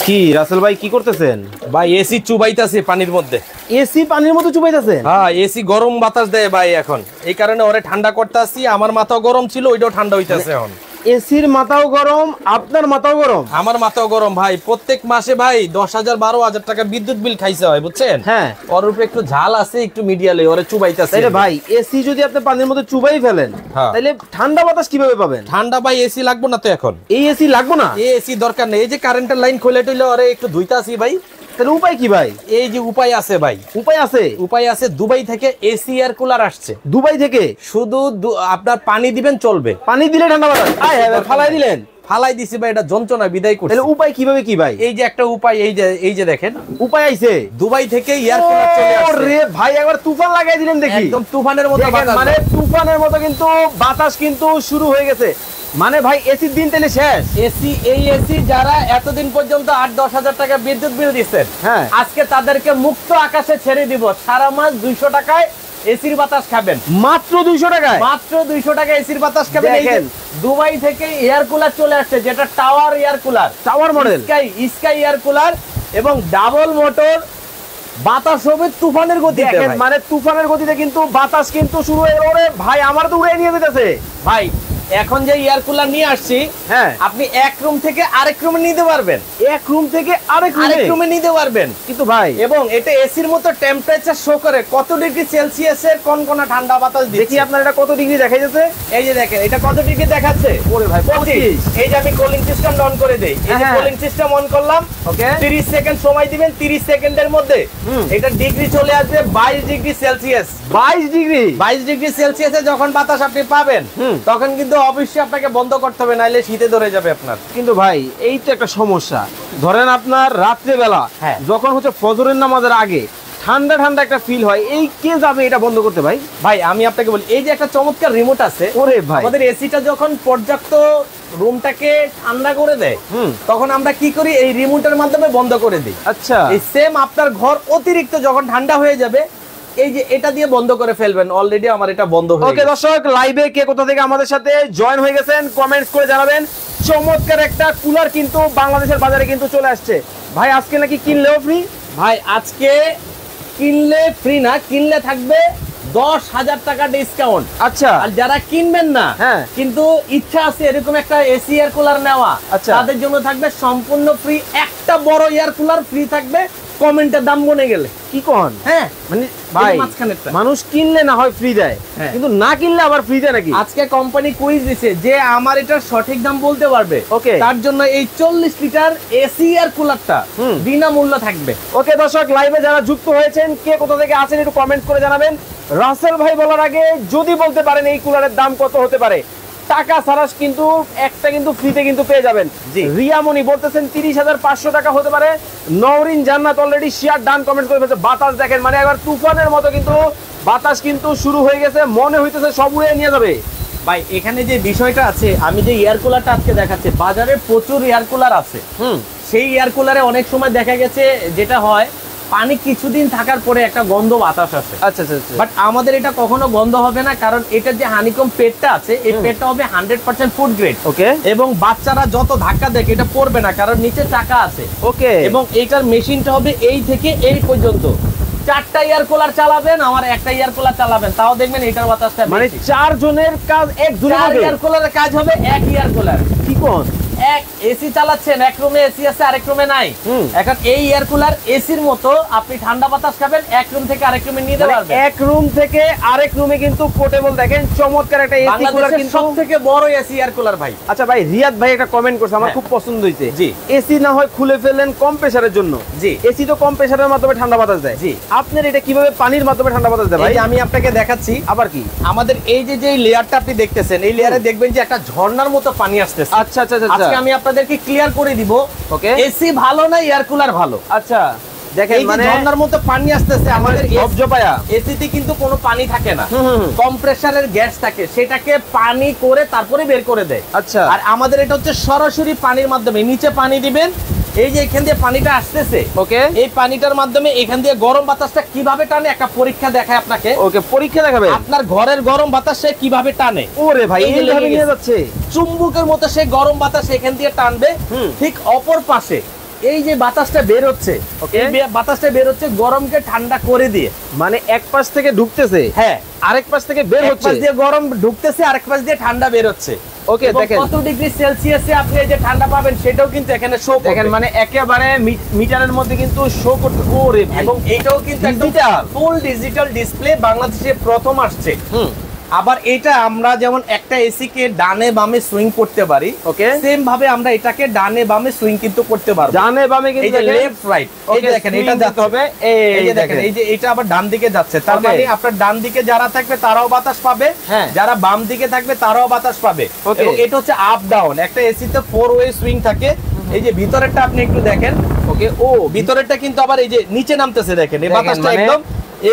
কি রাসেল ভাই কি করতেছেন? ভাই এসি চুবাইতাছে পানির মধ্যে। এসি পানির মধ্যে চুবাইতাছেন? হ্যাঁ, এসি গরম বাতাস দেয় ভাই এখন, এই কারণে ওরে ঠান্ডা করতেছি। আমার মাথাও গরম ছিল, ওইটাও ঠান্ডা হইতাছে এখন। এসির মাথাও গরম, আপনার মাথাও গরম? আমার মাথাও গরম ভাই। প্রত্যেক মাসে ভাই 10,000 12,000 টাকা বিদ্যুৎ বিল খাইছে হয়, বুঝছেন? হ্যাঁ, ওর উপরে একটু ঝাল আছে, একটু মিডিয়ালে ওরে চুবাইতাছে। তাইলে ভাই এসি যদি আপনি পানির মধ্যে চুবাই ফেলেন, তাইলে ঠান্ডা বাতাস কিভাবে পাবেন? ঠান্ডা ভাই এসি লাগবে না তো এখন। এই এসি লাগবে না? এই এসি দরকার নেই। এই যে কারেন্টের লাইন খুলে টইলে ওরে একটু ধুইতাছি ভাই। তাহলে উপায় কি ভাই? এই যে উপায় আছে ভাই, উপায় আছে? উপায় আছে। দুবাই থেকে এসি এয়ার কুলার আসছে। দুবাই থেকে? শুধু আপনার পানি দিবেন, চলবে। পানি দিলে ঠান্ডা বাতাস? ফালাই দিলেন? ফালাই দিছি ভাই, এটা যন্ত্রণা বিদায় করছে। তাহলে উপায় কিভাবে কি ভাই? এই যে একটা উপায়, এই যে দেখেন উপায় আইছে। দুবাই থেকে এয়ার কুলার চলে আসছে। ওরে ভাই একবার তুফান লাগাই দিলেন দেখি। একদম তুফানের মতো বাতাস, মানে তুফানের মতো কিন্তু বাতাস কিন্তু শুরু হয়ে গেছে। মানে ভাই এসির দিন তাহলে শেষ। এই এসি যারা এতদিন পর্যন্ত 8-10 হাজার টাকা বিদ্যুৎ বিল দিচ্ছেন, হ্যাঁ, আজকে তাদেরকে মুক্ত আকাশে ছেড়ে দিব। সারা মাস 200 টাকায় এসির বাতাস খাবেন। মাত্র 200 টাকায়? মাত্র 200 টাকা এসির বাতাস খাবেন। দুবাই থেকে এয়ার কুলার চলে আসছে, যেটা tower air cooler, tower model, sky air cooler, এবং ডাবল মোটর। বাতাস হবে তুফানের গতিতে। দেখেন মানে তুফানের গতিতে কিন্তু বাতাস কিন্তু শুরু হয়ে গেল। ওরে ভাই আমার তো উড়ে নিয়ে যেতেছে ভাই। এখন যে এয়ার কুলার নিয়ে আসছি, হ্যাঁ, আপনি এক রুম থেকে আরেক রুমে নিতে পারবেন। এক রুম থেকে আরেক রুমে নিতে পারবেন। কিন্তু ভাই, এবং এটা এসির মতো টেম্পারেচার শো করে কত ডিগ্রি সেলসিয়াসের কনকনা ঠান্ডা বাতাস দিচ্ছে। দেখি আপনার এটা কত ডিগ্রি দেখাইতেছে। এই যে দেখেন, এটা কত ডিগ্রি দেখাচ্ছে। ওরে ভাই 25। এই যে আমি কুলিং সিস্টেম অন করে দেই, এই যে কুলিং সিস্টেম অন করলাম, ওকে, 30 সেকেন্ড সময় দিবেন। 30 সেকেন্ডের মধ্যে এটা ডিগ্রি চলে আসবে 22 ডিগ্রি সেলসিয়াস। 22 ডিগ্রি সেলসিয়াসে যখন বাতাস আপনি পাবেন, তখন কিন্তু অবশ্যই আপনাকে বন্ধ করতে হবে, নাইলে শীতে ধরে যাবে আপনার। কিন্তু ভাই এই তো একটা সমস্যা। ধরেন আপনার রাত্রে বেলা যখন হচ্ছে ফজরের নামাজের আগে ঠান্ডা ঠান্ডা একটা ফিল হয়, এই কে যাবে এটা বন্ধ করতে? ভাই ভাই আমি আপনাকে বলি, এই যে একটা চমৎকার রিমোট আছে। ওরে ভাই, আমাদের এসিটা যখন পর্যাপ্ত রুমটাকে ঠান্ডা করে দেয়, তখন আমরা কি করি, এই রিমোটের মাধ্যমে বন্ধ করে দিই। আচ্ছা, এই সেম আপনার ঘর অতিরিক্ত যখন ঠান্ডা হয়ে যাবে, এই যে এটা দিয়ে বন্ধ করে ফেলবেন। অলরেডি আমার এটা বন্ধ হয়ে গেছে। ওকে দর্শক, লাইভে কে কোথা থেকে আমাদের সাথে জয়েন হয়ে গেছেন কমেন্টস করে জানাবেন। চমৎকার একটা কুলার কিন্তু বাংলাদেশের বাজারে কিন্তু চলে আসছে। ভাই আজকে নাকি কিনলেও ফ্রি? ভাই আজকে কিনলে ফ্রি না, কিনলে থাকবে 10,000 টাকা ডিসকাউন্ট। আচ্ছা, আর যারা কিনবেন না, হ্যাঁ, কিন্তু ইচ্ছা আছে এরকম একটা এসি এয়ার কুলার নেওয়া, আচ্ছা, তাদের জন্য থাকবে সম্পূর্ণ ফ্রি। একটা বড় এয়ার কুলার ফ্রি থাকবে কমেন্টের দাম বনে গেলে। কি কোন? হ্যাঁ মানে ভাই মানুষ কিনলে না হয় ফ্রি দেয়, কিন্তু না কিনলে আবার ফ্রি দেয় নাকি? আজকে কোম্পানি কুইজ দিছে যে আমার এটার সঠিক দাম বলতে পারবে, ওকে, তার জন্য এই 40 লিটার এসি এয়ার কুলারটা বিনামূল্য থাকবে। ওকে দর্শক, লাইভে যারা যুক্ত হয়েছেন কে কোথা থেকে আছেন একটু কমেন্ট করে জানাবেন। রাসেল ভাই বলার আগে যদি বলতে পারেন এই কুলারের দাম কত হতে পারে? টাকা ছাড়া কিন্তু একটা কিন্তু ফ্রিতে কিন্তু পেয়ে যাবেন। রিয়ামণি বলতেছেন 30,500 টাকা হতে পারে। নওরিন জান্নাত অলরেডি শেয়ার ডান কমেন্ট করে ফেলেছে। বাতাস দেখেন, মানে একবার তুফানের মতো কিন্তু বাতাস কিন্তু শুরু হয়ে গেছে, মনে হইতেছে সব উড়ে নিয়ে যাবে। ভাই এখানে যে বিষয়টা আছে, আমি যে এয়ার কুলারটা আজকে দেখাচ্ছি, বাজারে প্রচুর এয়ার কুলার আছে। সেই এয়ার কুলারে অনেক সময় দেখা গেছে যেটা হয়, পানি কিছুদিন থাকার পরে একটা গন্ধ বাতাস আসে। আচ্ছা আচ্ছা, বাট আমাদের এটা কখনো গন্ধ হবে না, কারণ এটার যে হানিকম পেটটা আছে, এই পেটটা হবে 100% ফুড গ্রেড। ওকে, এবং বাচ্চারা যত ধাক্কা দেয় এটা পড়বে না, কারণ নিচে চাকা আছে। ওকে, এবং এইটার মেশিনটা হবে এই থেকে এই পর্যন্ত। 4টা এয়ার কুলার চালাবেন, আমার একটা এয়ার কুলার চালাবেন, তাও দেখবেন এটার বাতাসটা, মানে 4 জনের কাজ এক জনের হবে। এয়ার কুলারের কাজ হবে এক এয়ার কুলার। কি কোন? এক এসি চালাচ্ছেন, এক রুমে এসি আছে, আরেক রুমে নাই। এখন এই এয়ার কুলার এসির মতো আপনি ঠান্ডা বাতাস খাবেন, এক রুম থেকে আরেক রুমে নিতে পারবেন। এক রুম থেকে আরেক রুমে কিন্তু পোর্টেবল। দেখেন চমৎকার একটা এসি কুলার, কিন্তু সবথেকে বড় এসি এয়ার কুলার ভাই। আচ্ছা ভাই, রিয়াদ ভাই একটা কমেন্ট করছে, আমার খুব পছন্দ হয়েছে। জি, এসি না হয় খুলে ফেললেন কম প্রেসারের জন্য। জি, এসি তো কম প্রেসারের মাধ্যমে ঠান্ডা বাতাস দেয়। জি, আপনার এটা কিভাবে পানির মাধ্যমে ঠান্ডা বাতাস দেয়? ভাই আমি আপনাকে দেখাচ্ছি। আবার কি, আমাদের এই যে লেয়ারটা আপনি দেখতেছেন, এই লেয়ারে দেখবেন যে একটা ঝর্ণার মতো পানি আসতেছে। আচ্ছা আচ্ছা আচ্ছা, আজকে আমি আপনাদেরকে ক্লিয়ার করে দিব। ওকে, এসি ভালো না এয়ার কুলার ভালো? আচ্ছা দেখেন, মানে ঝর্ণার মতো পানি আসতেছে। আমাদের এসিতে কিন্তু কোনো পানি থাকে না, কম্প্রেসারের গ্যাস থাকে, সেটাকে পানি করে তারপরে বের করে দেয়। আচ্ছা, আর আমাদের এটা হচ্ছে সরাসরি পানির মাধ্যমে। নিচে পানি দিবেন, এই যে এখান দিয়ে পানিটা আসতেছে, ওকে, এই পানিটার মাধ্যমে এখান দিয়ে গরম বাতাসটা কিভাবে টানে একটা পরীক্ষা দেখায় আপনাকে। ওকে, পরীক্ষা দেখাবে আপনার ঘরের গরম বাতাস সে কিভাবে টানে। ওরে ভাই, এইভাবে নিয়ে যাচ্ছে চুম্বকের মতো সে গরম বাতাস এখান দিয়ে টানবে। ঠিক অপর পাশে এই যে বাতাসটা বের হচ্ছে, এই বাতাসটা বের হচ্ছে গরমকে ঠান্ডা করে দিয়ে, মানে এক পাশ থেকে ঢুকতেছে, হ্যাঁ আরেক পাশ থেকে বের এক হচ্ছে, পাশ দিয়ে গরম ঢুকতেছে, আরেক পাশ দিয়ে ঠান্ডা বের হচ্ছে। ওকে, দেখেন কত ডিগ্রি সেলসিয়াসে আপনি এই যে ঠান্ডা পাবেন সেটাও কিন্তু এখানে শো করবে। দেখেন মানে একেবারে মিটারের মধ্যে কিন্তু শো করতে, ওরে ভাই, এবং এটাও কিন্তু একদম ফুল ডিজিটাল ডিসপ্লে, বাংলাদেশে প্রথম আসছে। আবার এটা আমরা যেমন একটা এসি কে ডানে বামে সুইং করতে পারি, ওকে, সেম ভাবে আমরা এটাকে ডানে বামে সুইং কিন্তু করতে পারবো। ডানে বামে কিন্তু এই যে লেফট রাইট, এই যে দেখেন এটা যাচ্ছে হবে, এই যে দেখেন এই যে এটা আবার ডান দিকে যাচ্ছে, তার মানে আপনার ডান দিকে যারা থাকবে তারাও বাতাস পাবে, যারা বাম দিকে থাকবে তারাও বাতাস পাবে। এবং এটা হচ্ছে আপ ডাউন, একটা এসি তে 4 ওয়ে সুইং থাকে। এই যে ভিতরেরটা আপনি একটু দেখেন, ওকে, ও ভিতরেরটা কিন্তু আবার এই যে নিচে নামতেছে, দেখেন এই বাতাসটা একদম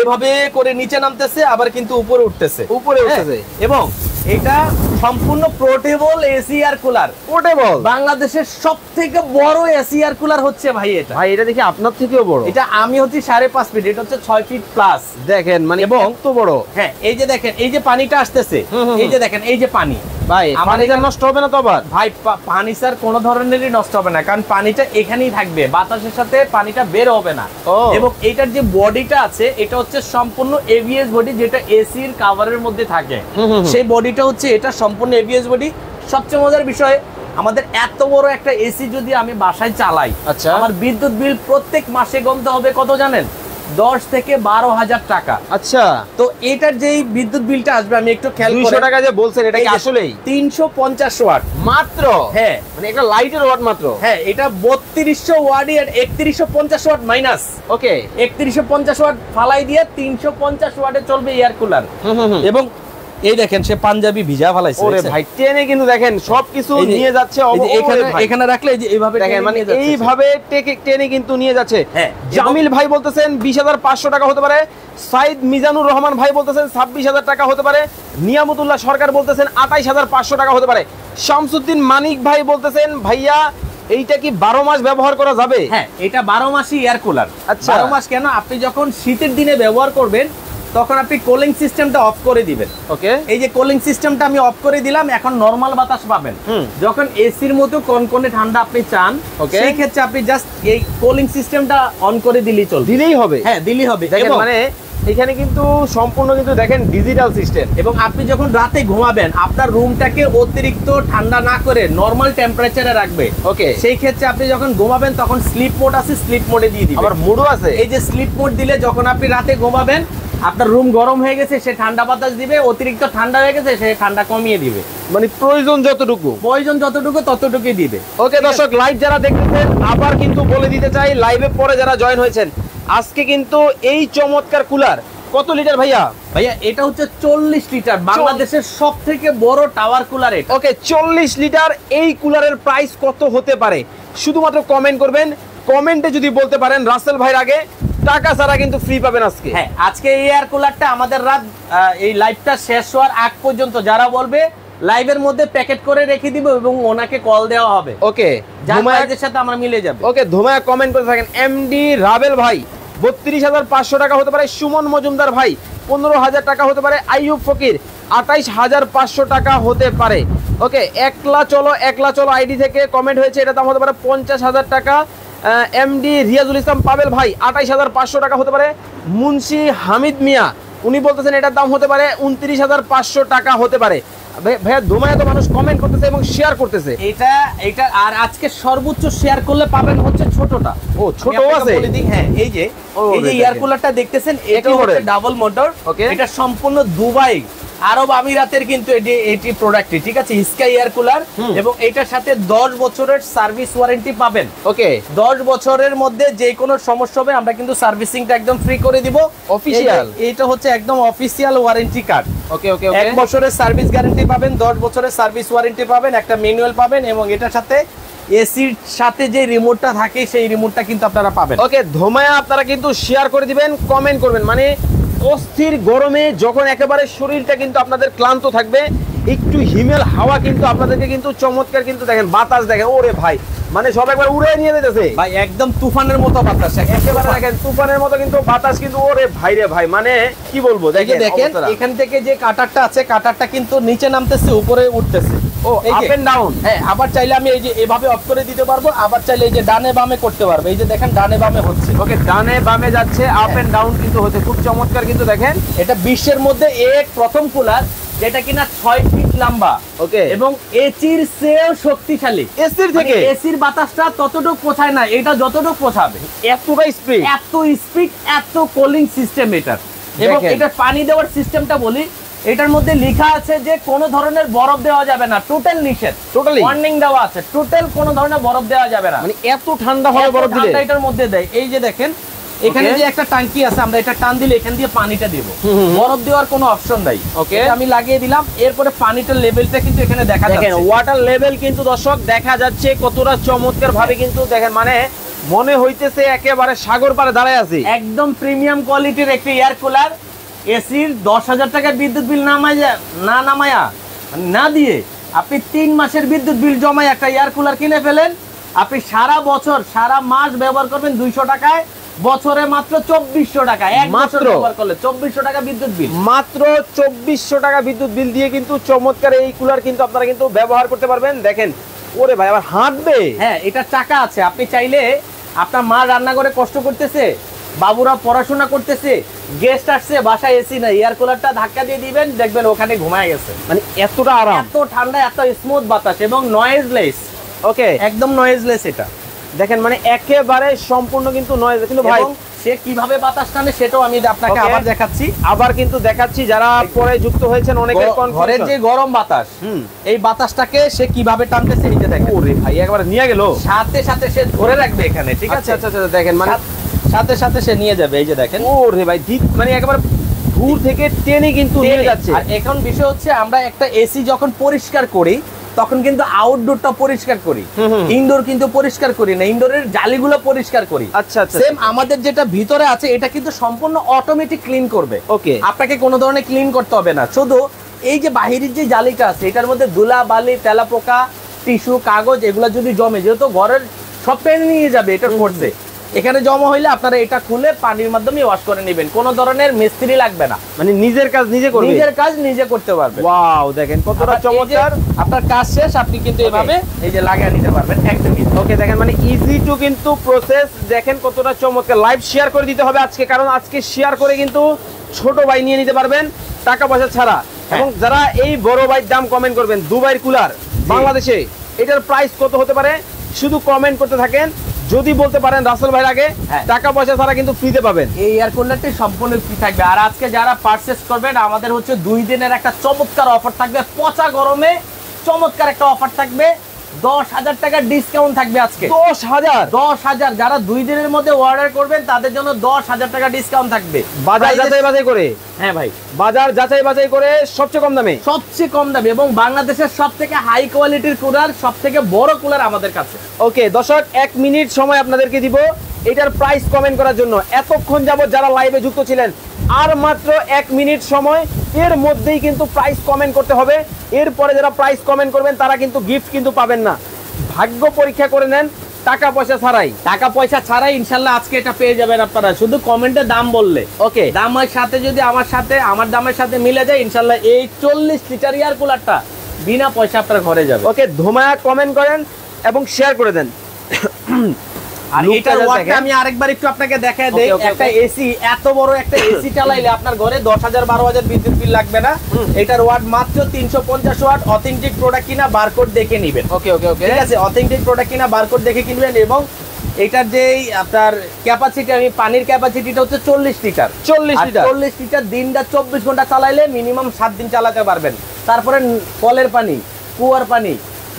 এভাবে করে নিচে নামতেছে, আবার কিন্তু উপরে উঠতেছে, এবং এটা সম্পূর্ণ portable AC air cooler. Portable, বাংলাদেশের সবথেকে বড় এসি এয়ার কুলার হচ্ছে ভাই এটা। ভাই এটা দেখি আপনার থেকেও বড়। এটা আমি হচ্ছি 5.5 ফিট, এটা হচ্ছে 6 ফিট প্লাস। দেখেন মানে এবং তো বড়। হ্যাঁ, এই যে দেখেন এই যে পানিটা আসতেছে, এই যে দেখেন এই যে পানি, ভাই পানি যা নষ্ট হবে না তো আবার? ভাই পানি স্যার কোনো ধরনেরই নষ্ট হবে না, কারণ পানিটা এখানেই থাকবে, বাতাসের সাথে পানিটা বের হবে না। এবং এটার যে বডিটা আছে এটা হচ্ছে সম্পূর্ণ এবিএস বডি, যেটা এসির কভারের মধ্যে থাকে, সেই বডিটা হচ্ছে এটা সম্পূর্ণ এবিএস বডি। সবচেয়ে মজার বিষয়, আমাদের এত বড় একটা এসি যদি আমি বাসায় চালাই, আচ্ছা, আমার বিদ্যুৎ বিল প্রত্যেক মাসে গুনতে হবে কত জানেন? 10 থেকে 12,000 টাকা। আচ্ছা, তো এটার যেই বিদ্যুৎ বিলটা আসবে, আমি একটু খেয়াল করে, 200 টাকা যে বলছেন এটা কি আসলেই 350 ওয়াট মাত্র? হ্যাঁ, মানে একটা লাইটের ওয়াট মাত্র। হ্যাঁ, এটা 3200 ওয়াট এর 3150 ওয়াট মাইনাস, ওকে, 3150 ওয়াট ফালাই দিয়ে 350 ওয়াটে চলবে এয়ার কুলার। এবং এই দেখেন সে পাঞ্জাবি ভিজা ফালাইছে, ওরে ভাই টেনে কিন্তু দেখেন সবকিছু নিয়ে যাচ্ছে, এখানে রাখলে এই যে এইভাবে দেখেন মানে এইভাবে টেনে কিন্তু নিয়ে যাচ্ছে। জামিল ভাই বলতেছেন 20,500 টাকা হতে পারে, সাইদ মিজানুর রহমান ভাই বলতেছেন 26,000 টাকা হতে পারে, নিয়ামতুল্লাহ সরকার বলতেছেন 28,500 টাকা হতে পারে, শামসুদ্দিন মানিক ভাই বলতেছেন ভাইয়া এইটা কি 12 মাস ব্যবহার করা যাবে? হ্যাঁ, এটা 12 মাসই এয়ার কুলার। আচ্ছা, 12 মাস কেন? আপনি যখন শীতের দিনে ব্যবহার করবেন তখন আপনি কুলিং সিস্টেমটা অফ করে দিবেন। ওকে, এই যে কুলিং সিস্টেমটা আমি অফ করে দিলাম, এখন নরমাল বাতাস পাবেন। যখন এসির মতো কনকনে ঠান্ডা আপনি চান, সেই ক্ষেত্রে আপনি জাস্ট এই কুলিং সিস্টেমটা অন করে দিলেই চলবে, দিলেই হবে। হ্যাঁ, দিলেই হবে। দেখেন মানে এখানে কিন্তু সম্পূর্ণ কিন্তু দেখেন ডিজিটাল সিস্টেম। এবং আপনি যখন রাতে ঘুমাবেন আপনার রুমটাকে অতিরিক্ত ঠান্ডা না করে নরমাল টেম্পারেচারে রাখবে। ওকে, সেই ক্ষেত্রে আপনি যখন ঘুমাবেন তখন স্লিপ মোড আছে, স্লিপ মোডে দিয়ে দিবেন। আবার মোডও আছে। এই যে স্লিপ মোড দিলে যখন আপনি রাতে ঘুমাবেন, আপনার রুম গরম হয়ে গেছে সে ঠান্ডা বাতাস দিবে, অতিরিক্ত ঠান্ডা হয়ে গেছে সে ঠান্ডা কমিয়ে দিবে, মানে প্রয়োজন যতটুকু ততটুকুই দিবে। ওকে দর্শক, লাইভ যারা দেখতেছেন আবার কিন্তু বলে দিতে চাই, লাইভে পরে যারা জয়েন হয়েছেন, আজকে কিন্তু এই চমৎকার কুলার কত লিটার ভাইয়া? ভাইয়া এটা হচ্ছে 40 লিটার, বাংলাদেশের সবথেকে বড় টাওয়ার কুলার এটা। ওকে, 40 লিটার এই কুলারের প্রাইস কত হতে পারে শুধুমাত্র কমেন্ট করবেন। কমেন্টে যদি বলতে পারেন রাসেল ভাইয়ের আগে টাকা ছাড়া কিন্তু ফ্রি পাবেন আজকে। হ্যাঁ, আজকে এই এয়ার কুলারটা আমাদের রাত এই লাইভটা শেষ হওয়ার আগ পর্যন্ত যারা বলবে লাইভের মধ্যে প্যাকেট করে রেখে দিব এবং ওনাকে কল দেওয়া হবে। ওকে, ধুমায়ের সাথে আমরা মিলে যাব। ওকে, ধুমায়া কমেন্ট করে থাকেন। এমডি রাবেল ভাই 32,500 টাকা হতে পারে, সুমন মজুমদার ভাই 15,000 টাকা হতে পারে, আইয়ুব ফকির 28,500 টাকা হতে পারে। ওকে, একলা চলো আইডি থেকে কমেন্ট হয়েছে, এটা দাম হতে পারে 50,000 টাকা। এমডি রিয়াজুল ইসলাম পাবেল ভাই 28,500 টাকা হতে পারে। মুন্সি হামিদ মিয়া উনি বলতেছেন এটার দাম হতে পারে 29,500 টাকা হতে পারে। ভাইয়া ধুমায় তো মানুষ কমেন্ট করতেছে এবং শেয়ার করতেছে, এটা আর আজকে সর্বোচ্চ শেয়ার করলে পাবেন হচ্ছে ছোটটা। ও ছোট আছে? হ্যাঁ, এই যে এয়ার কুলারটা দেখতেছেন, এটা হচ্ছে ডাবল মোটর। এটা সম্পূর্ণ দুবাই আরব আমিরাতের কিন্তু এটি প্রোডাক্টটি, ঠিক আছে, স্কাই এয়ার কুলার। এবং এটার সাথে 10 বছরের সার্ভিস ওয়ারেন্টি পাবেন। ওকে, 10 বছরের মধ্যে যে কোনো সমস্যা হবে আমরা কিন্তু সার্ভিসিংটা একদম ফ্রি করে দিব। অফিশিয়াল, এটা হচ্ছে একদম অফিশিয়াল ওয়ারেন্টি কার্ড। ওকে ওকে, 1 বছরের সার্ভিস গ্যারান্টি পাবেন, 10 বছরের সার্ভিস ওয়ারেন্টি পাবেন, একটা ম্যানুয়াল পাবেন, এবং এটার সাথে এসির সাথে যে রিমোটটা থাকে সেই রিমোটটা কিন্তু আপনারা পাবেন। ওকে, ধুমায়া আপনারা কিন্তু শেয়ার করে দিবেন, কমেন্ট করবেন। মানে অস্থির গরমে যখন একেবারে শরীরটা কিন্তু আপনাদের ক্লান্ত থাকবে, একটু হিমেল হাওয়া কিন্তু আপনাদেরকে কিন্তু চমৎকার কিন্তু দেখেন বাতাস দেখেন, ওরে ভাই মানে সব একবার উড়ে নিয়ে যেতেছে ভাই, একদম তুফানের মতো বাতাস, একেবারে দেখেন তুফানের মতো কিন্তু বাতাস কিন্তু, ওরে ভাই রে ভাই মানে কি বলবো। দেখেন এখান থেকে যে কাটারটা আছে, কাটারটা কিন্তু নিচে নামতেছে উপরে উঠতেছে। ও এই আপ যে, এন্ড ডাউন। হ্যাঁ, আবার চাইলে আমি এই যে এভাবে অফ করে দিতে পারবো, আবার চাইলে এই যে ডানে বামে করতে পারবো। এই যে দেখেন ডানে বামে হচ্ছে। ওকে, ডানে বামে যাচ্ছে, আপ এন্ড ডাউন কিন্তু হচ্ছে, খুব চমৎকার কিন্তু দেখেন। এটা বিশ্বের মধ্যে প্রথম কুলার যেটা কিনা 6 ফিট লম্বা, ওকে, এবং এসির চেয়েও শক্তিশালী। এসির থেকে এসির বাতাসটা ততটুকু পৌঁছায় না, এটা যতটুকু পৌঁছাবে। এতটা স্পিড, এত স্পিড, এত কুলিং সিস্টেম এটার। এবং দেখেন। এটা পানি দেওয়ার সিস্টেমটা বলি, এটার মধ্যে লেখা আছে যে কোনো ধরনের বরফ দেওয়া যাবে না, টোটাল নিষেধ, টোটালি ওয়ার্নিং দেওয়া আছে, টোটাল কোনো ধরনের বরফ দেওয়া যাবে না। মানে এত ঠান্ডা হবে এত বরফ দিলে। ঠান্ডা এটার মধ্যে দেয়। এই যে দেখেন এখানে Okay. যে একটা ট্যাঙ্কি আছে, আমরা এটা টান দিলে এখান দিয়ে পানিটা দেব, বরফ দেওয়ার কোনো অপশন নাই। Okay. এটা আমি লাগিয়ে দিলাম, এরপরে পানিটার লেভেলটা কিন্তু এখানে দেখা দেখেন যাচ্ছে। ওয়াটার লেভেল কিন্তু দর্শক দেখা যাচ্ছে কতটা চমৎকার ভাবে কিন্তু দেখেন, মানে মনে হইতেছে একেবারে সাগর পাড়ে দাঁড়ায় আছি। একদম প্রিমিয়াম কোয়ালিটির একটি এয়ার কুলার। এসির 10,000 টাকার বিদ্যুৎ বিল নামায়া না দিয়ে আপনি 3 মাসের বিদ্যুৎ বিল জমায় একটা এয়ার কুলার কিনে ফেলেন, আপনি সারা বছর সারা মাস ব্যবহার করবেন 200 টাকায়, বছরে মাত্র 2400 টাকা, এক বছর মাত্র ব্যবহার করলে 2400 টাকা বিদ্যুৎ বিল। মাত্র 2400 টাকা বিদ্যুৎ বিল দিয়ে কিন্তু চমৎকার এই কুলার কিন্তু আপনারা কিন্তু ব্যবহার করতে পারবেন। দেখেন ওরে ভাই আবার হাঁটবে। হ্যাঁ, এটা চাকা আছে, আপনি চাইলে আপনার মা রান্না করে কষ্ট করতেছে, বাবুরা পড়াশোনা করতেছে, গেস্ট আসছে, বাসায় এসি না, এয়ার কুলারটা ধাক্কা দিয়ে দিবেন, দেখবেন ওখানে ঘুমায় গেছে। মানে এতটা আরাম, এত ঠান্ডা, এত স্মুথ বাতাস এবং নয়েজলেস, ওকে একদম নয়েজলেস এটা। দেখেন মানে একেবারে সম্পূর্ণ কিন্তু নয়। কিন্তু ভাই এবং সে কিভাবে বাতাস টানে সেটাও আমি আপনাকে Okay. আবার দেখাচ্ছি। আবার কিন্তু দেখাচ্ছি, যারা পরে যুক্ত হয়েছেন অনেকের ঘরের যে গরম বাতাস, এই বাতাসটাকে সে কিভাবে টানতেছে এই যে দেখেন। ওরে ভাই একবারে নিয়ে গেল, সাথে সাথে সে ধরে রাখবে এখানে, ঠিক আছে? আচ্ছা আচ্ছা আচ্ছা, দেখেন মানে সাথে সাথে সে নিয়ে যাবে, এই যে দেখেন। ওরে ভাই মানে একেবারে দূর থেকে টেনে কিন্তু নিয়ে যাচ্ছে। আর এখন বিষয় হচ্ছে, আমরা একটা এসি যখন পরিষ্কার করি তখন কিন্তু আউটডোরটা পরিষ্কার করি, ইনডোর কিন্তু পরিষ্কার করি না, ইনডোরের জালিগুলো পরিষ্কার করি। আচ্ছা আচ্ছা, সেম আমাদের যেটা ভিতরে আছে এটা কিন্তু সম্পূর্ণ অটোমেটিক ক্লিন করবে। ওকে, আপনাকে কোনো ধরনের ক্লিন করতে হবে না, শুধু এই যে বাহিরের যে জালিটা আছে এটার মধ্যে ধুলা বালি তেলাপোকা টিস্যু কাগজ এগুলো যদি জমে, যেহেতু ঘরের সব টেনে নিয়ে যাবে এটা করছে, এখানে জমা হইলে আপনারা এটা খুলে পানির মাধ্যমে ওয়াশ করে নেবেন, কোনো ধরনের মিস্ত্রি লাগবে না, মানে নিজের কাজ নিজে করবে, নিজের কাজ নিজে করতে পারবেন। ওয়াও দেখেন কতটা আবার এই যে চমৎকার। আপনার কাজ শেষ, আপনি কিন্তু এভাবে এই যে লাগিয়ে নিতে পারবেন একদম। ওকে দেখেন মানে ইজি টু কিন্তু প্রসেস, দেখেন কতটা চমৎকার। লাইভ শেয়ার করে দিতে হবে আজকে, কারণ আজকে শেয়ার করে কিন্তু ছোট ভাই নিয়ে নিতে পারবেন টাকা পয়সা ছাড়া। এবং যারা এই বড় ভাইয়ের দাম কমেন্ট করবেন, দুবাইয়ের কুলার বাংলাদেশে এটার প্রাইস কত হতে পারে শুধু কমেন্ট করতে থাকেন। যদি বলতে পারেন রাসেল ভাইয়ের আগে, টাকা পয়সা ছাড়া কিন্তু ফ্রিতে পাবেন। এই এয়ার কুলারটি সম্পূর্ণ ফ্রি থাকবে। আর আজকে যারা পারচেজ করবেন আমাদের হচ্ছে 2 দিনের একটা চমৎকার অফার থাকবে, পচা গরমে চমৎকার একটা অফার থাকবে, 10,000 টাকা ডিসকাউন্ট থাকবে আজকে। 10,000 যারা 2 দিনের মধ্যে অর্ডার করবেন তাদের জন্য 10,000 টাকা ডিসকাউন্ট থাকবে। বাজার যাচাই বাছাই করে, হ্যাঁ ভাই, বাজার যাচাই বাছাই করে সবচেয়ে কম দামে, সবচেয়ে কম দামে এবং বাংলাদেশের সবথেকে হাই কোয়ালিটির কুলার, সবথেকে বড় কুলার আমাদের কাছে। ওকে দর্শক 1 মিনিট সময় আপনাদেরকে দিব এটার প্রাইস কমেন্ট করার জন্য। এতক্ষণ যাবত যারা লাইভে যুক্ত ছিলেন, আর মাত্র 1 মিনিট সময়, এর মধ্যেই কিন্তু প্রাইস কমেন্ট করতে হবে। এরপরে যারা প্রাইস কমেন্ট করবেন তারা কিন্তু গিফট কিন্তু পাবেন না, ভাগ্য পরীক্ষা করে নেন টাকা পয়সা ছাড়াই। টাকা পয়সা ছাড়াই ইনশাল্লাহ আজকে এটা পেয়ে যাবেন আপনারা, শুধু কমেন্টে দাম বললে। ওকে, দামের সাথে যদি আমার দামের সাথে মিলে যায় ইনশাল্লাহ এই 40 লিটার এয়ার কুলারটা বিনা পয়সা আপনার ঘরে যাবে। ওকে ধুমায়া কমেন্ট করেন এবং শেয়ার করে দেন। আর এটার ওয়াটটা আমি আরেকবার একটু আপনাকে দেখায় দেই। একটা এসি, এত বড় একটা এসি চালাইলে আপনার ঘরে 10,000 12,000 বিদ্যুৎ বিল লাগবে না। এটার ওয়াট মাত্র 350 ওয়াট। অথেন্টিক প্রোডাক্ট কিনা বারকোড দেখে নেবেন। ওকে ওকে ওকে, ঠিক আছে, অথেন্টিক প্রোডাক্ট কিনা বারকোড দেখে কিনবেন। এবং এটার যে আপনার ক্যাপাসিটি, আমি পানির ক্যাপাসিটিটা হচ্ছে 40 লিটার। 40 লিটার দিনটা 24 ঘন্টা চালাইলে মিনিমাম 7 দিন চালাতে পারবেন। তারপরে কলের পানি, কুয়ার পানি,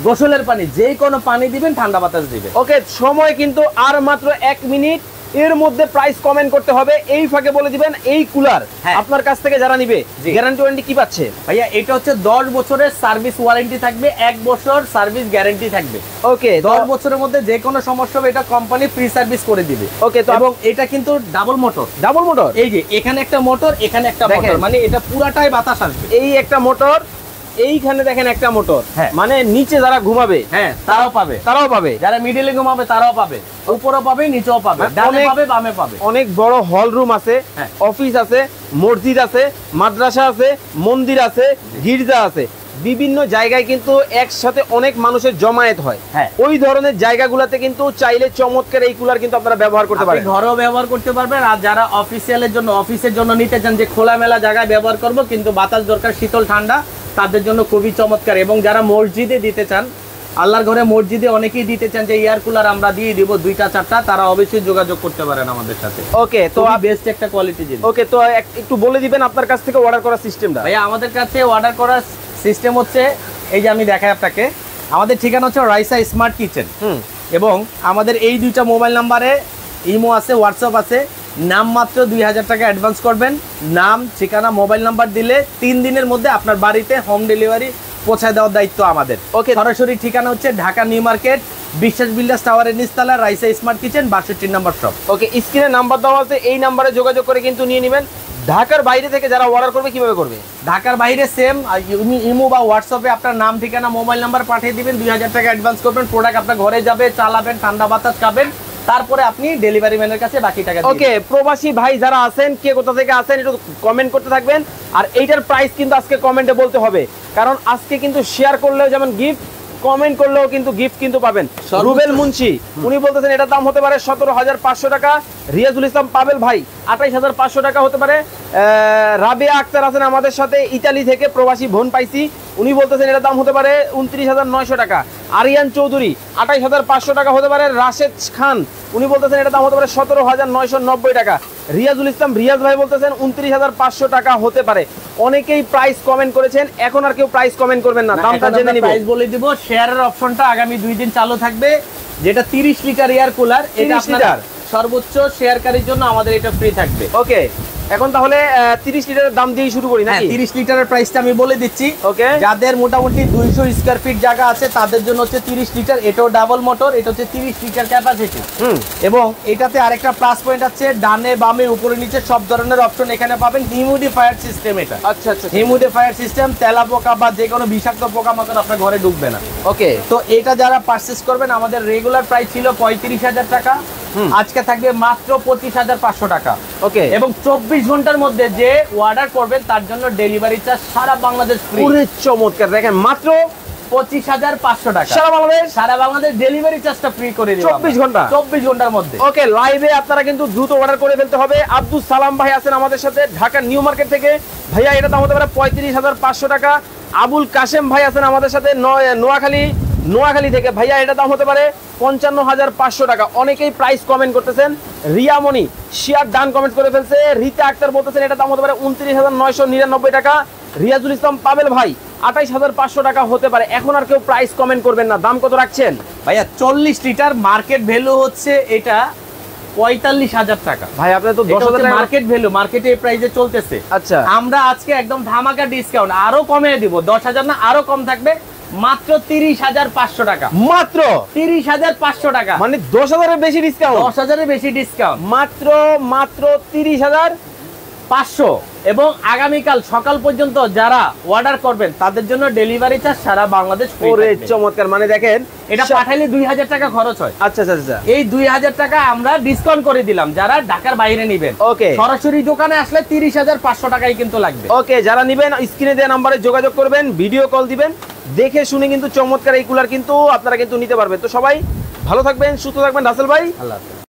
গোসলের পানি, যে কোনো পানি দিবেন, ঠান্ডা বাতাস দিবেন। ওকে সময় কিন্তু আর মাত্র 1 মিনিট, এর মধ্যে প্রাইস কমেন্ট করতে হবে। এই ফাঁকে বলে দিবেন এই কুলার আপনার কাছ থেকে যারা নিবে গ্যারান্টি ওয়ারেন্টি কি পাচ্ছে? ভাইয়া এটা হচ্ছে 10 বছরের সার্ভিস ওয়ারেন্টি থাকবে, 1 বছর সার্ভিস গ্যারান্টি থাকবে। ওকে 10 বছরের মধ্যে যে কোনো সমস্যা হবে এটা কোম্পানি ফ্রি সার্ভিস করে দিবে। ওকে, তো এবং এটা কিন্তু ডাবল মোটর। ডাবল মোটর, এই যে এখানে একটা মোটর, এখানে একটা মোটর, মানে এটা পুরাটাই বাতাস আসবে। এই একটা মোটর, এইখানে দেখেন একটা মোটর, মানে নিচে যারা ঘুমাবে তারাও পাবে, যারা মিডলে ঘুমাবে তারাও পাবে, উপরও পাবে নিচেও পাবে, ডানে পাবে বামে পাবে। অনেক বড় হল রুম আছে, অফিস আছে, মসজিদ আছে, মাদ্রাসা আছে, মন্দির আছে, গির্জা আছে, বিভিন্ন জায়গায় কিন্তু একসাথে অনেক মানুষের জমায়েত হয়, হ্যাঁ। ওই ধরনের জায়গাগুলোতে কিন্তু চাইলে চমৎকার এই কুলার কিন্তু আপনারা ব্যবহার করতে আপনি পারেন। ঘরেও ব্যবহার করতে পারবেন, আর যারা অফিসের জন্য নিতে চান যে খোলামেলা জায়গায় ব্যবহার করব কিন্তু বাতাস দরকার শীতল ঠান্ডা, তাদের জন্য খুবই চমৎকার। এবং যারা মসজিদে দিতে চান, আল্লাহর ঘরে মসজিদে অনেকেই দিতে চান যে এয়ার কুলার আমরা দিয়ে দিব 2টা 4টা, তারা অবশ্যই যোগাযোগ করতে পারেন আমাদের সাথে। ওকে, তো বেস্ট একটা কোয়ালিটি জিনিস। ওকে, তো একটু বলে দিবেন আপনার কাছ থেকে অর্ডার করার সিস্টেমটা। ভাইয়া আমাদের কাছে অর্ডার করার সিস্টেম হচ্ছে এই যে আমি দেখাই আপনাকে, আমাদের ঠিকানা হচ্ছে রাইসা স্মার্ট কিচেন, এবং আমাদের এই 2টা মোবাইল নাম্বারে ইমো আছে, হোয়াটসঅ্যাপ আছে। নাম মাত্র 2000 টাকা অ্যাডভান্স করবেন, নাম ঠিকানা মোবাইল নাম্বার দিলে 3 দিনের মধ্যে আপনার বাড়িতে হোম ডেলিভারি পৌঁছায় দেওয়ার দায়িত্ব আমাদের। ওকে, সরাসরি ঠিকানা হচ্ছে ঢাকা নিউ মার্কেট, বিশ্বাস বিল্ডার্স টাওয়ারের নিচতলা, রাইসা স্মার্ট কিচেন, 62 নম্বর শপ। ওকে, স্ক্রিনে নাম্বার দেওয়া আছে, এই নাম্বারে যোগাযোগ করে কিন্তু নিয়ে নেবেন। ঢাকার বাইরে থেকে যারা অর্ডার করবে কিভাবে করবে? ঢাকার বাইরে সেম ইমো বা হোয়াটসঅ্যাপে আপনার নাম ঠিকানা মোবাইল নাম্বার পাঠিয়ে দিবেন, 2000 টাকা অ্যাডভান্স করবেন, প্রোডাক্ট আপনার ঘরে যাবে, চালাবেন, ঠান্ডা বাতাস খাবেন, তারপরে আপনি ডেলিভারি ম্যানের কাছে বাকি টাকা দিয়ে ওকে, প্রবাসী ভাই যারা আছেন, কে কোথা থেকে আছেন একটু কমেন্ট করতে থাকবেন। আর এইটার প্রাইস কিন্তু আজকে কমেন্টে বলতে হবে, কারণ আজকে কিন্তু শেয়ার করলেও যেমন গিফট, কমেন্ট করলেও কিন্তু গিফট কিন্তু পাবেন। রুবেল মুন্সি উনি বলতেছেন এটার দাম হতে পারে 17,500 টাকা। রিয়াজুল ইসলাম পাবেল ভাই 28,500 টাকা হতে পারে। রাবিয়া আক্তার আছেন আমাদের সাথে ইতালি থেকে, প্রবাসী বোন পাইছি, উনি বলতেছেন এটার দাম হতে পারে 29,900 টাকা। আরিয়ান চৌধুরী 28,500 টাকা হতে পারে। রাশেদ খান উনি বলতেছেন এটার দাম হতে পারে 17,990 টাকা। রিয়াজুল ইসলাম রিয়াজ ভাই বলতেছেন 29,500 টাকা হতে পারে। অনেকেই প্রাইস কমেন্ট করেছেন, এখন আর কেউ প্রাইস কমেন্ট করবেন না, দামটা জেনে নিব। প্রাইস বলে দিব। শেয়ারের অপশনটা আগামী 2 দিন চালু থাকবে, যেটা 30 লিটার এয়ার কুলার, এটা 30 লিটার সর্বোচ্চ শেয়ারকারীর জন্য আমাদের এটা ফ্রি থাকবে। ওকে, এখন তাহলে 30 লিটারের দাম দিয়ে শুরু করি নাকি? 30 লিটারের প্রাইসটা আমি বলে দিচ্ছি। ওকে, যাদের মোটামুটি 200 স্কয়ার ফিট জায়গা আছে তাদের জন্য হচ্ছে 30 লিটার, এটাও ডাবল মোটর, এটা হচ্ছে 30 লিটার ক্যাপাসিটি। এবং এটাতে আরেকটা প্লাস পয়েন্ট আছে, ডানে বামে উপরে নিচে সব ধরনের অপশন এখানে পাবেন। হিউমিডিফায়ার সিস্টেম এটা। আচ্ছা আচ্ছা, হিউমিডিফায়ার সিস্টেম, তেলা পোকা বা যে কোনো বিষাক্ত পোকা মাকড় আপনার ঘরে ঢুকবে না। ওকে, তো এটা যারা পারচেজ করবেন, আমাদের রেগুলার প্রাইস ছিল 35,000 টাকা, আজকে থাকবে মাত্র 25,500 টাকা। ওকে, এবং 24 ঘন্টার মধ্যে যে অর্ডার করবেন তার জন্য ডেলিভারি চার্জ সারা বাংলাদেশ ফ্রি। পুরো চমৎকার, দেখেন মাত্র 25,500 টাকা সারা বাংলাদেশ ডেলিভারি চার্জটা ফ্রি করে দিব 24 ঘন্টা 24 ঘন্টার মধ্যে। ওকে, লাইভে আপনারা কিন্তু দ্রুত অর্ডার করে ফেলতে হবে। আব্দুল সালাম ভাই আছেন আমাদের সাথে ঢাকা নিউ মার্কেট থেকে, ভাইয়া এটা দাম হতে পারে 35,500 টাকা। আবুল কাশেম ভাই আছেন আমাদের সাথে নোয়াখালী থেকে, ভাইয়া এটা দাম হতে পারে 55,500 টাকা। অনেকেই প্রাইস কমেন্ট করতেছেন। রিয়ামণি শিয়ার ডান কমেন্ট করে ফেলছে। রীতা আক্তার বলতেছেন এটা দাম হতে পারে 29,999 টাকা। রিয়াজুল ইসলাম পাবেল ভাই 28,500 টাকা হতে পারে। এখন আর কেউ প্রাইস কমেন্ট করবেন না। দাম কত রাখছেন ভাইয়া? 40 লিটার মার্কেট ভ্যালু হচ্ছে এটা 45,000 টাকা। ভাই আপনার তো 10,000 টাকা মার্কেট ভ্যালু, মার্কেটে এই প্রাইসে চলতেছে। আচ্ছা, আমরা আজকে একদম ধামাকা ডিসকাউন্ট আরো কমিয়ে দিব, 10,000 না আরো কম থাকবে, মাত্র 30,500 টাকা। মাত্র 30,500 টাকা, মানে 10,000 এর বেশি ডিসকাউন্ট। 10,000 এর বেশি ডিসকাউন্ট, মাত্র 30,500। এবং আগামীকাল সকাল পর্যন্ত যারা অর্ডার করবেন তাদের জন্য ডেলিভারি চার্জ সারা বাংলাদেশ ফ্রি ওরে থাকবে। চমৎকার, মানে দেখেন এটা পাঠাইলে 2,000 টাকা খরচ হয়। আচ্ছা আচ্ছা আচ্ছা, এই 2,000 টাকা আমরা ডিসকাউন্ট করে দিলাম যারা ঢাকার বাইরে নেবেন। ওকে, সরাসরি দোকানে আসলে 30,500 টাকাই কিন্তু লাগবে। ওকে, যারা নেবেন স্ক্রিনে দেওয়া নাম্বারে যোগাযোগ করবেন, ভিডিও কল দিবেন, দেখে শুনে কিন্তু চমৎকার এই কুলার কিন্তু আপনারা কিন্তু নিতে পারবেন। তো সবাই ভালো থাকবেন, সুস্থ থাকবেন। রাসেল ভাই আল্লাহ হাফেজ।